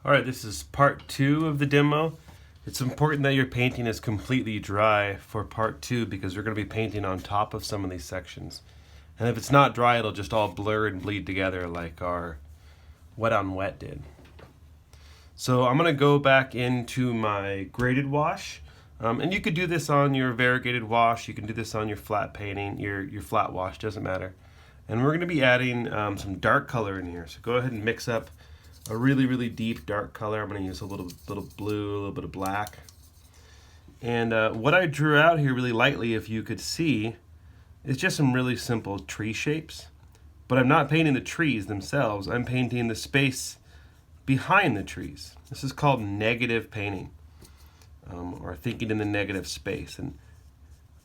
Alright, this is part 2 of the demo. It's important that your painting is completely dry for part 2 because we're going to be painting on top of some of these sections. And if it's not dry, it'll just all blur and bleed together like our wet on wet did. So I'm going to go back into my graded wash. And you could do this on your variegated wash, you can do this on your flat painting, your flat wash, doesn't matter. And we're going to be adding some dark color in here. So go ahead and mix up a really deep dark color. I'm going to use a little blue, a little bit of black. And what I drew out here really lightly, if you could see, is just some really simple tree shapes. But I'm not painting the trees themselves, I'm painting the space behind the trees. This is called negative painting, or thinking in the negative space. And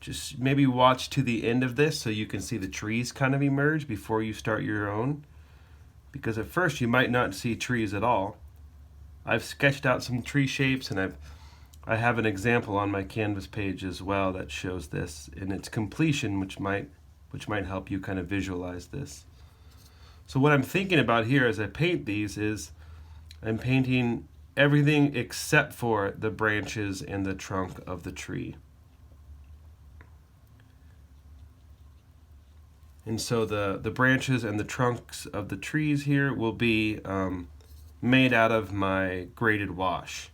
just maybe watch to the end of this so you can see the trees kind of emerge before you start your own. Because at first you might not see trees at all. I've sketched out some tree shapes, and I have an example on my Canvas page as well that shows this in its completion, which might help you kind of visualize this. So what I'm thinking about here as I paint these is I'm painting everything except for the branches and the trunk of the tree. And so the branches and the trunks of the trees here will be made out of my graded wash.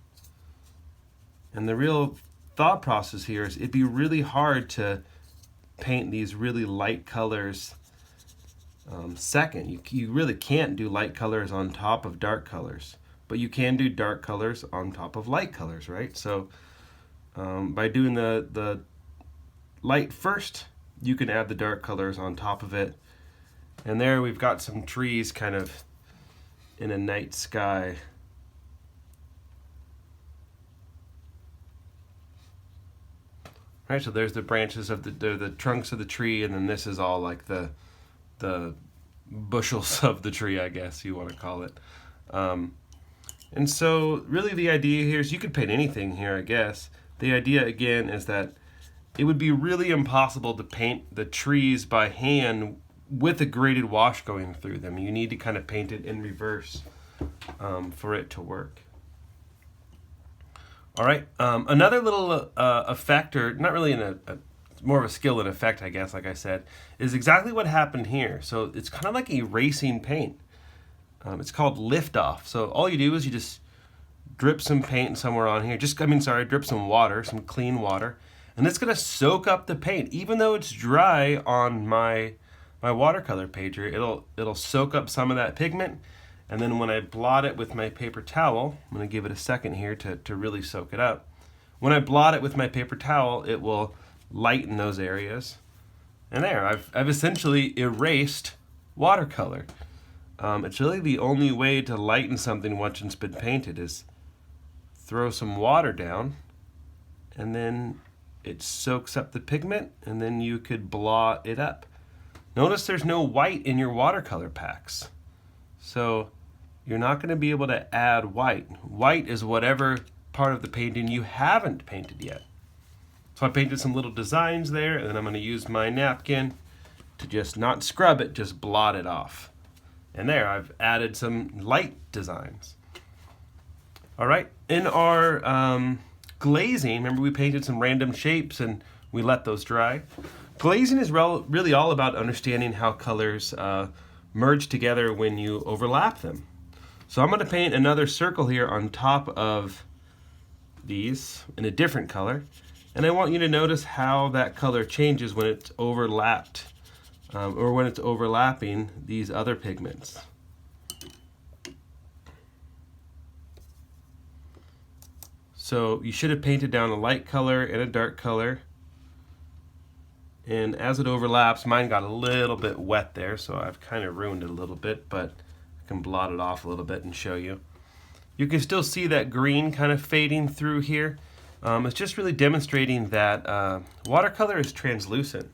And the real thought process here is it'd be really hard to paint these really light colors second. You really can't do light colors on top of dark colors, but you can do dark colors on top of light colors, right? So by doing the light first, you can add the dark colors on top of it. And there we've got some trees kind of in a night sky. Right, so there's the branches of the trunks of the tree, and then this is all like the bushels of the tree, I guess you want to call it. And so really the idea here is you could paint anything here, I guess. The idea again is that it would be really impossible to paint the trees by hand with a graded wash going through them. You need to kind of paint it in reverse for it to work. All right, another little effect, or not really more of a skill and effect, I guess, like I said, is exactly what happened here. So it's kind of like erasing paint. It's called lift off. So all you do is you just drip some paint somewhere on here. Drip some water, some clean water. And it's going to soak up the paint. Even though it's dry on my watercolor pager, it'll soak up some of that pigment. And then when I blot it with my paper towel, I'm going to give it a second here to really soak it up. When I blot it with my paper towel, it will lighten those areas. And there, I've essentially erased watercolor. It's really the only way to lighten something once it's been painted is throw some water down, and then it soaks up the pigment, and then you could blot it up. Notice there's no white in your watercolor packs. So you're not going to be able to add white. White is whatever part of the painting you haven't painted yet. So I painted some little designs there, and then I'm going to use my napkin to just not scrub it, just blot it off. And there, I've added some light designs. All right, in our glazing, remember we painted some random shapes and we let those dry. Glazing is really all about understanding how colors merge together when you overlap them. So I'm going to paint another circle here on top of these in a different color. And I want you to notice how that color changes when it's overlapped, or when it's overlapping these other pigments. So you should have painted down a light color and a dark color. And as it overlaps, mine got a little bit wet there, so I've kind of ruined it a little bit, but I can blot it off a little bit and show you. You can still see that green kind of fading through here. It's just really demonstrating that watercolor is translucent,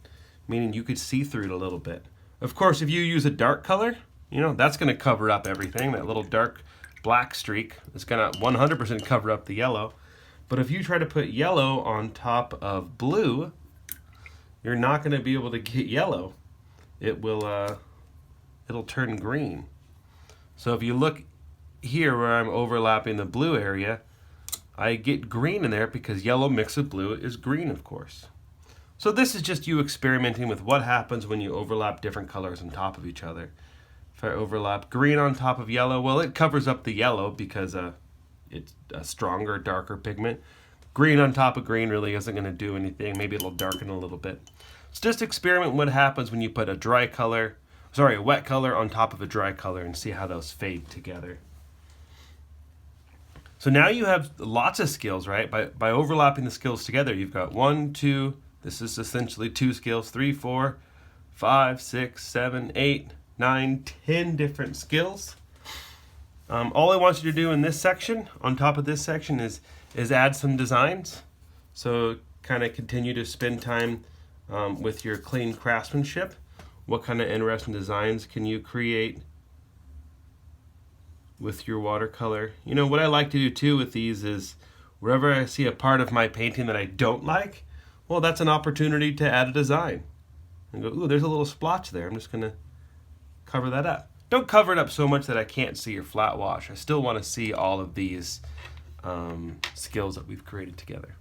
meaning you could see through it a little bit. Of course, if you use a dark color, that's going to cover up everything. That little dark black streak is going to 100% cover up the yellow. But if you try to put yellow on top of blue, you're not going to be able to get yellow. It'll turn green. So if you look here where I'm overlapping the blue area, I get green in there because yellow mixed with blue is green, of course. So this is just you experimenting with what happens when you overlap different colors on top of each other. If I overlap green on top of yellow, well, it covers up the yellow because it's a stronger, darker pigment. Green on top of green really isn't going to do anything. Maybe it'll darken a little bit. So just experiment what happens when you put a wet color on top of a dry color and see how those fade together. So now you have lots of skills, right? By overlapping the skills together, you've got 1, 2, this is essentially 2 skills, 3, 4, 5, 6, 7, 8, 9, 10 different skills. All I want you to do in this section, on top of this section, is add some designs. So kind of continue to spend time with your clean craftsmanship. What kind of interesting designs can you create with your watercolor? You know, what I like to do too with these is wherever I see a part of my painting that I don't like, well, that's an opportunity to add a design. And go, ooh, there's a little splotch there. I'm just going to cover that up. Don't cover it up so much that I can't see your flat wash. I still want to see all of these skills that we've created together.